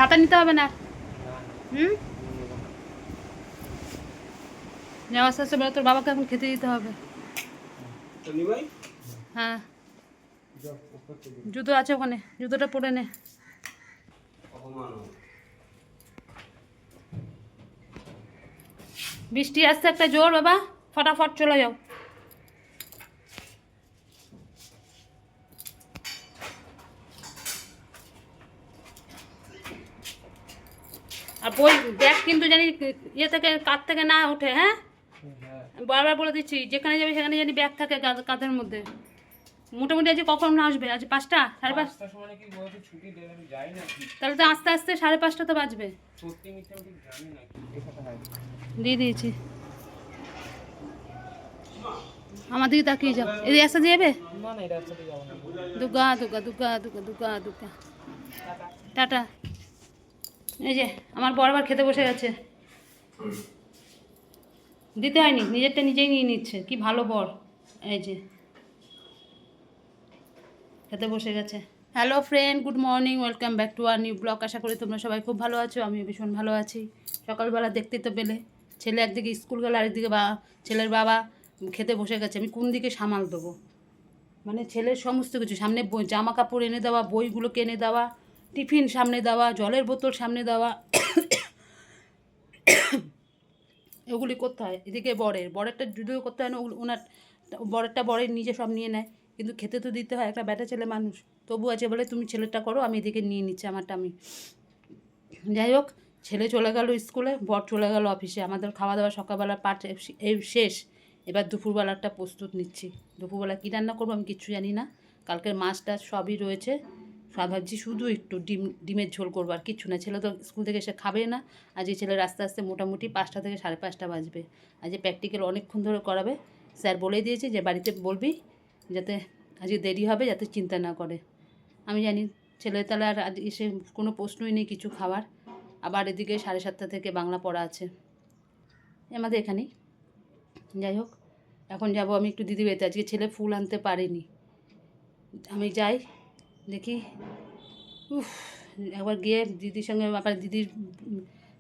ছাতা নিতে হবে না। হুম, যাওয়া আস্তে আস্তে বলে তোর বাবাকে এখন খেতে দিতে হবে। হ্যাঁ, জুতো আছে ওখানে, জুতোটা পরে নে। বৃষ্টি আসছে একটা জোর, বাবা ফটাফট চলে যাও। আর বই ব্যাগ কিন্তু জানি ইয়ে থেকে কাঁধ থেকে না ওঠে। হ্যাঁ, বারবার বলে দিচ্ছি, যেখানে যাবে সেখানে জানি ব্যাগ থাকে কাঁধের মধ্যে। মোটামুটি আজ কখন আসবে? আজ 5টা, 5:30? তাহলে তো আস্তে আস্তে 5:30 তো বাজবে। দিয়ে দিয়েছি। আমার দিকে তাকিয়ে যাও। এই রাস্তা দিয়ে যাবে? দুর্গা দুর্গা দুর্গা দুর্গা দুর্গা দুর্গা। টাটা। এই যে আমার বর আবার খেতে বসে গেছে। দিতে হয়নি, নিজেরটা নিজেই নিয়ে নিচ্ছে। কি ভালো বর। এই যে খেতে বসে গেছে। Hello friend, good morning, welcome back to our new blog. আশা করি তোমরা সবাই খুব ভালো আছো, আমিও ভীষণ ভালো আছি। সকালবেলা দেখতেই তো পেলে, ছেলে একদিকে স্কুল গেল, আরেকদিকে ছেলের বাবা খেতে বসে গেছে। আমি কোন দিকে সামাল দেবো? মানে ছেলের সমস্ত কিছু সামনে, জামা কাপড় এনে দেওয়া, বইগুলোকে এনে দেওয়া, টিফিন সামনে দেওয়া, জলের বোতল সামনে দেওয়া, এগুলি করতে হয়। এদিকে বরেরটা যদিও করতে হয় না, ওনার বরের নিজে সব নিয়ে নেয়, কিন্তু খেতে তো দিতে হয়। একটা ব্যাটা ছেলে মানুষ, তবু আছে বলে তুমি ছেলেটা করো, আমি এদিকে নিয়ে নিচ্ছি আমারটা আমি। যাই হোক, ছেলে চলে গেল স্কুলে, বর চলে গেল অফিসে। আমাদের খাওয়া দাওয়া সকালবেলা এই শেষ। এবার দুপুরবেলাটা প্রস্তুত নিচ্ছি। দুপুরবেলা কী রান্না করবো আমি কিচ্ছু জানি না। কালকের মাছটা সবই রয়েছে, সব ভাবছি শুধু একটু ডিমের ঝোল করবো, আর কিচ্ছু না। ছেলে তো স্কুল থেকে এসে খাবে না। আজ এই ছেলের আস্তে আস্তে মোটামুটি 5টা থেকে 5:30 বাজবে। আজ প্র্যাকটিক্যাল অনেকক্ষণ ধরে করাবে। স্যার বলেই দিয়েছে যে বাড়িতে বলবি যাতে আজকে দেরি হবে, যাতে চিন্তা না করে। আমি জানি ছেলে তাহলে আর আজ এসে কোনো প্রশ্নই নেই কিছু খাওয়ার। আবার এদিকে 7:30 থেকে বাংলা পড়া আছে আমাদের এখানেই। যাই হোক, এখন যাব আমি একটু দিদি বাড়িতে। আজকে ছেলে ফুল আনতে পারেনি, আমি যাই দেখি। একবার গিয়ে দিদির সঙ্গে, আবার দিদির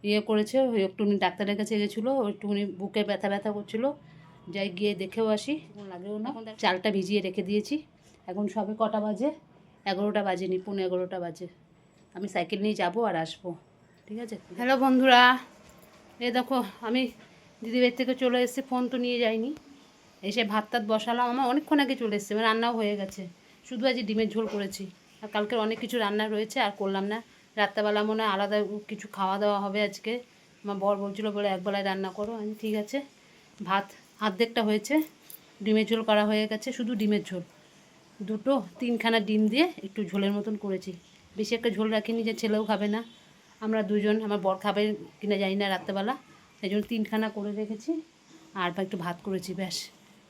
ইয়ে করেছে, ওই একটুখানি ডাক্তারের কাছে গেছিলো, ওই একটুখানি বুকে ব্যথা ব্যথা করছিলো। যাই গিয়ে দেখেও আসি, লাগেও না। চালটা ভিজিয়ে রেখে দিয়েছি। এখন সবে কটা বাজে? 11টা বাজেনি, 11:15 বাজে। আমি সাইকেল নিয়ে যাবো আর আসবো, ঠিক আছে? হ্যালো বন্ধুরা, এই দেখো আমি দিদিবাড়ির থেকে চলে এসেছি। ফোন তো নিয়ে যাইনি, এসে ভাত টাত বসালাম। আমার অনেকক্ষণ আগে চলে এসেছে, রান্নাও হয়ে গেছে। শুধু আজ ডিমের ঝোল করেছি, আর কালকের অনেক কিছু রান্না রয়েছে, আর করলাম না। রাত্রেবেলা মনে হয় আলাদা কিছু খাওয়া দাওয়া হবে আজকে। আমার বর বলছিলো বলে একবেলায় রান্না করো। আমি ঠিক আছে। ভাত অর্ধেকটা হয়েছে, ডিমের ঝোল করা হয়ে গেছে। শুধু ডিমের ঝোল, 3খানা ডিম দিয়ে একটু ঝোলের মতন করেছি। বেশি একটা ঝোল রাখিনি, যে ছেলেও খাবে না, আমরা দুজন। আমার বর খাবে কিনা জানি না রাত্রেবেলা, সেই জন্য 3খানা করে রেখেছি। আর একটু ভাত করেছি, ব্যাস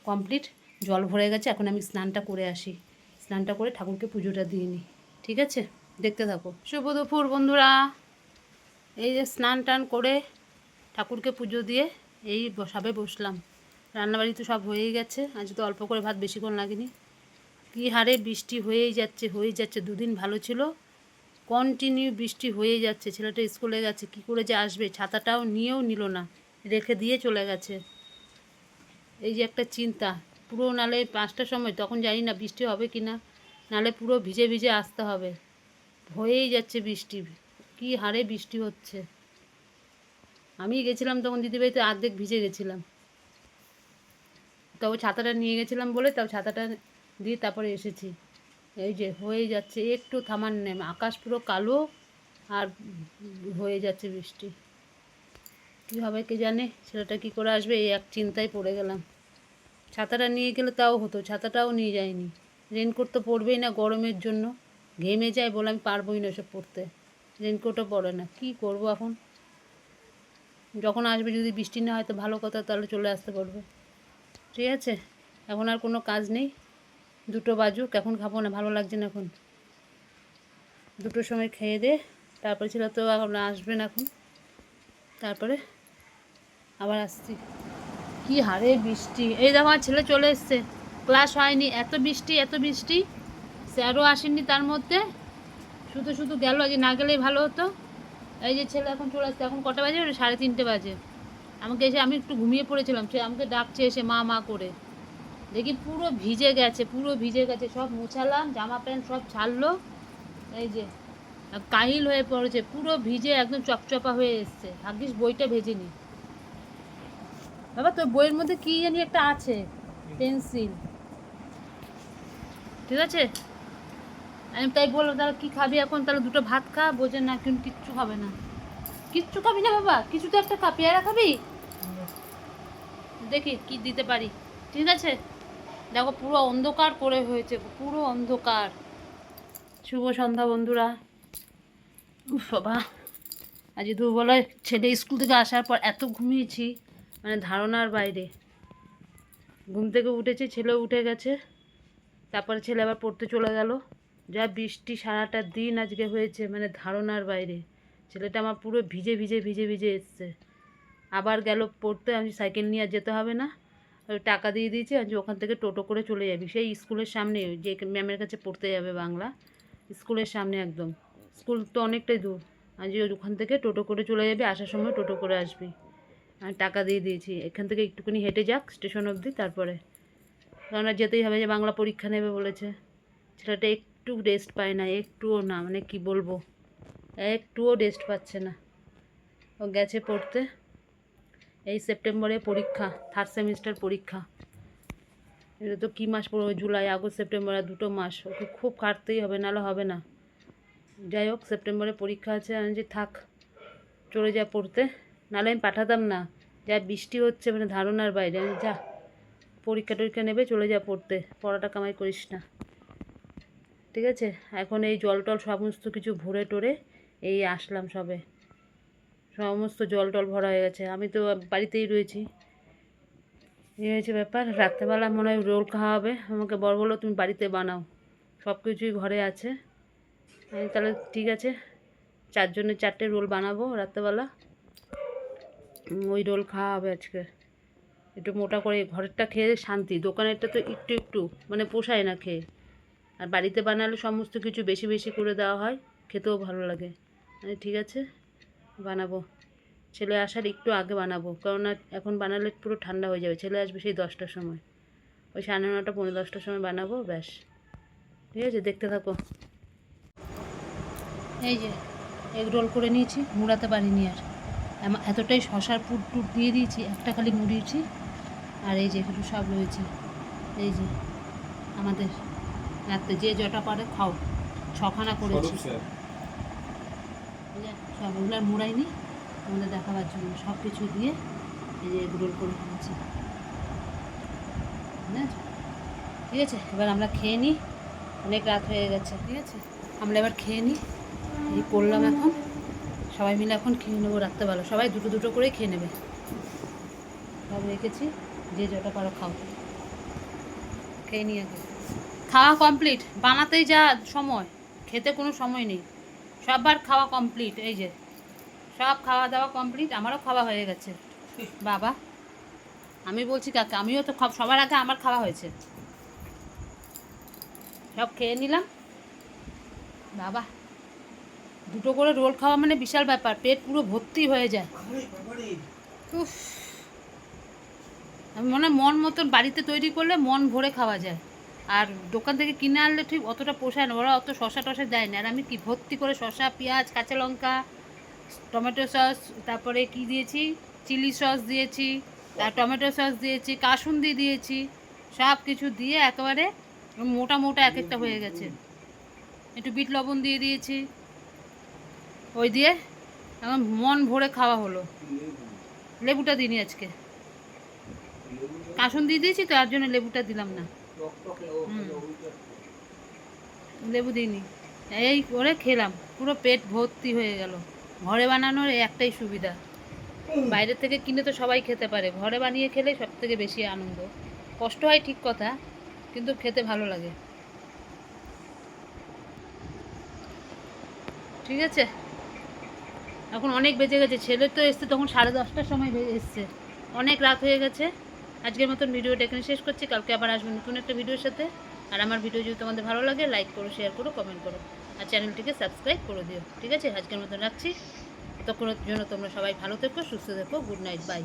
কমপ্লিট। জল ভরে গেছে, এখন আমি স্নানটা করে আসি। স্নানটা করে ঠাকুরকে পুজোটা দিয়ে নিই, ঠিক আছে? দেখতে থাকো। শুভ দুপুর বন্ধুরা। এই যে স্নান টান করে ঠাকুরকে পুজো দিয়ে এই সবে বসলাম। রান্নাবাড়ি তো সব হয়েই গেছে। আজ তো অল্প করে ভাত, বেশিক্ষণ লাগেনি। কী হারে বৃষ্টি হয়েই যাচ্ছে। দুদিন ভালো ছিল, কন্টিনিউ বৃষ্টি হয়েই যাচ্ছে। ছেলেটা স্কুলে গেছে, কি করে যে আসবে, ছাতাটাও নিয়েও নিল না, রেখে দিয়ে চলে গেছে। এই যে একটা চিন্তা। পুরো নালে 5টার সময়, তখন জানি না বৃষ্টি হবে কি না, নালে পুরো ভিজে ভিজে আসতে হবে। হয়েই যাচ্ছে বৃষ্টি, কী হারে বৃষ্টি হচ্ছে। আমি গেছিলাম তখন দিদিবাড়িতে, অর্ধেক ভিজে গেছিলাম। তবে ছাতাটা নিয়ে গেছিলাম বলে, তাও ছাতাটা দিয়ে তারপরে এসেছি। এই যে হয়ে যাচ্ছে, একটু থামার নেই। আকাশ পুরো কালো, আর হয়ে যাচ্ছে বৃষ্টি। কী হবে কে জানে, ছেলেটা কী করে আসবে, এই এক চিন্তায় পড়ে গেলাম। ছাতাটা নিয়ে গেলে তাও হতো, ছাতাটাও নিয়ে যায়নি। রেনকোট তো পরবেই না গরমের জন্য, ঘেমে যায় বলে আমি পারবই না সব পরতে। রেনকোটও পরে না, কি করব এখন? যখন আসবে যদি বৃষ্টি না হয় তো ভালো কথা, তাহলে চলে আসতে পারবে, ঠিক আছে? এখন আর কোনো কাজ নেই, 2টো বাজুক, এখন খাবো না, ভালো লাগছে না এখন। 2টোর সময় খেয়ে দে, তারপরে ছেলে তো এখন আসবে না এখন, তারপরে আবার আসছি। কি হারে বৃষ্টি! এই দেখো আমার ছেলে চলে এসছে, ক্লাস হয়নি, এত বৃষ্টি। স্যারও আসেননি তার মধ্যে, শুধু গেল। আজ না গেলেই ভালো হতো। এই যে ছেলে এখন চলে আসছে, এখন কটা বাজে? 3:30 বাজে। আমাকে এসে, আমি একটু ঘুমিয়ে পড়েছিলাম, সে আমাকে ডাকছে এসে মা মা করে। দেখি পুরো ভিজে গেছে, পুরো ভিজে গেছে, সব মোছালাম, জামা প্যান্ট সব ছাড়লো। এই যে কাহিল হয়ে পড়েছে, পুরো ভিজে একদম চপচপা হয়ে এসছে। ভাগ্যিস বইটা ভেজেনি। বাবা তোর বইয়ের মধ্যে কি জানি একটা আছে, পেন্সিল, ঠিক আছে? আমি তাই বললাম তাহলে কী খাবি এখন? তাহলে দুটো ভাত খা। বোঝে না, কিন্তু কিচ্ছু খাবে না। কিচ্ছু খাবি না বাবা? কিছু তো একটা খা, পেয়ারা খাবি? দেখি কি দিতে পারি, ঠিক আছে? দেখো পুরো অন্ধকার করে হয়েছে, পুরো অন্ধকার। শুভ সন্ধ্যা বন্ধুরা। উফ বাবা, আজ দুপুরবেলায় ছেলে স্কুল থেকে আসার পর এত ঘুমিয়েছি, মানে ধারণার বাইরে। ঘুম থেকে উঠেছি, ছেলেও উঠে গেছে, তারপরে ছেলে আবার পড়তে চলে গেল। যা বৃষ্টি সারাটা দিন আজকে হয়েছে, মানে ধারণার বাইরে। ছেলেটা আমার পুরো ভিজে ভিজে ভিজে ভিজে এসছে। আবার গেল পড়তে, আমি সাইকেল নিয়ে আর যেতে হবে না, টাকা দিয়ে দিয়েছি, আজ ওখান থেকে টোটো করে চলে যাবি সেই স্কুলের সামনে, যে ম্যামের কাছে পড়তে যাবে বাংলা, স্কুলের সামনে একদম। স্কুল তো অনেকটাই দূর, আজ ওখান থেকে টোটো করে চলে যাবি, আসার সময় টোটো করে আসবি। আমি টাকা দিয়ে দিয়েছি, এখান থেকে একটুখানি হেঁটে যাক স্টেশন অবধি, তারপরে, কারণ যেতেই হবে, যে বাংলা পরীক্ষা নেবে বলেছে। ছেলেটা একটু রেস্ট পায় না, একটুও না, মানে কি বলবো, একটুও রেস্ট পাচ্ছে না। ও গেছে পড়তে। এই সেপ্টেম্বরে পরীক্ষা, 3rd সেমিস্টার পরীক্ষা। এটা তো কী মাস পড়বে, জুলাই আগস্ট সেপ্টেম্বর, আর 2 মাস। ওকে খুব কাটতেই হবে, নাহলে হবে না। যাই হোক, সেপ্টেম্বরে পরীক্ষা আছে, আমি যে থাক, চলে যা পড়তে, নাহলে আমি পাঠাতাম না। যা বৃষ্টি হচ্ছে, মানে ধারণার বাইরে। আমি যা, পরীক্ষা টরীক্ষা নেবে, চলে যা পড়তে, পড়াটা কামাই করিস না, ঠিক আছে? এখন এই জল টল সমস্ত কিছু ভরে টরে এই আসলাম সবে, সমস্ত জল টল ভরা হয়ে গেছে। আমি তো বাড়িতেই রয়েছি। এই হয়েছে ব্যাপার। রাত্রেবেলা মনে হয় রোল খাওয়া হবে, আমাকে বর বললো তুমি বাড়িতে বানাও, সব কিছুই ঘরে আছে। আমি তাহলে ঠিক আছে, 4 জনের 4টে রোল বানাবো রাত্রেবেলা, ওই রোল খাওয়া হবে আজকে। একটু মোটা করে, ঘরেরটা খেয়ে শান্তি, দোকানেরটা তো একটু একটু মানে পোষায় না খেয়ে। আর বাড়িতে বানালে সমস্ত কিছু বেশি বেশি করে দেওয়া হয়, খেতেও ভালো লাগে। ঠিক আছে, বানাবো। ছেলে আসার একটু আগে বানাবো, কারণ এখন বানালে পুরো ঠান্ডা হয়ে যাবে। ছেলে আসবে সেই 10টার সময়, ওই 9:30 পৌনে 10টার সময় বানাবো, ব্যাস। ঠিক আছে, দেখতে থাকো। এই যে এগ রোল করে নিয়েছি, মুড়াতে পারিনি আর, এতটাই শশার পুর টুট দিয়ে দিয়েছি, একটা খালি মুড়িয়েছি। আর এই যে এগুলো সব রয়েছে, এই যে আমাদের রাত্রে যে জটা পারে খাও, 6খানা করেছি। সব ওগুলো আর মুড়াইনি, আমাদের দেখাবার জন্য সব কিছু দিয়ে এই যে এগ রোল করে ফেলেছি, ঠিক আছে? এবার আমরা খেয়ে নিই, অনেক রাত হয়ে গেছে, ঠিক আছে? আমরা এবার খেয়ে নিই। এই করলাম এখন, সবাই মিলে এখন খেয়ে নেবো রাত্রেবেলা, সবাই দুটো দুটো করেই খেয়ে নেবে। সব রেখেছি, যে যটা পারো খাও, খেয়ে নিয়ে আগে। খাওয়া কমপ্লিট, বানাতেই যা সময়, খেতে কোনো সময় নেই। সববার খাওয়া কমপ্লিট, এই যে সব খাওয়া দাওয়া কমপ্লিট, আমারও খাওয়া হয়ে গেছে। বাবা, আমি বলছি কাকে, আমিও তো সবার আগে আমার খাওয়া হয়েছে, সব খেয়ে নিলাম। বাবা, দুটো করে রোল খাওয়া মানে বিশাল ব্যাপার, পেট পুরো ভর্তি হয়ে যায়। উফ, আমি মনে হয় মন মতন বাড়িতে তৈরি করলে মন ভরে খাওয়া যায়, আর দোকান থেকে কিনে আনলে ঠিক অতটা পোষায় না, ওরা অত শশা টশা দেয় না। আর আমি কি ভর্তি করে শশা, পেঁয়াজ, কাঁচা লঙ্কা, টমেটো সস, তারপরে কি দিয়েছি, চিলি সস দিয়েছি, তার টমেটো সস দিয়েছি, কাসুন্দি দিয়েছি, সব কিছু দিয়ে একেবারে মোটা মোটা এক একটা হয়ে গেছে। একটু বিট লবণ দিয়ে দিয়েছি, ওই দিয়ে এখন মন ভরে খাওয়া হলো। লেবুটা দিইনি আজকে, কাসুন্দি দিয়েছি তো, তার জন্য লেবুটা দিলাম না। লেবু দিইনি, এই করে খেলাম, পুরো পেট ভর্তি হয়ে গেল। ঘরে বানানোর একটাই সুবিধা, বাইরে থেকে কিনে তো সবাই খেতে পারে, ঘরে বানিয়ে খেলে সব থেকে বেশি আনন্দ। কষ্ট হয় ঠিক কথা, কিন্তু খেতে ভালো লাগে, ঠিক আছে? এখন অনেক বেজে গেছে, ছেলে তো এসছে তখন 10:30টার সময় এসছে, অনেক রাত হয়ে গেছে। আজকের মতন ভিডিওটা এখানে শেষ করছি, কালকে আবার আসবো নতুন একটা ভিডিওর সাথে। আর আমার ভিডিও যদি তোমাদের ভালো লাগে, লাইক করো, শেয়ার করো, কমেন্ট করো, আর চ্যানেলটিকে সাবস্ক্রাইব করে দিও, ঠিক আছে? আজকের মতন রাখছি। ততক্ষণের জন্য তোমরা সবাই ভালো থেকো, সুস্থ থেকো। Good night, by.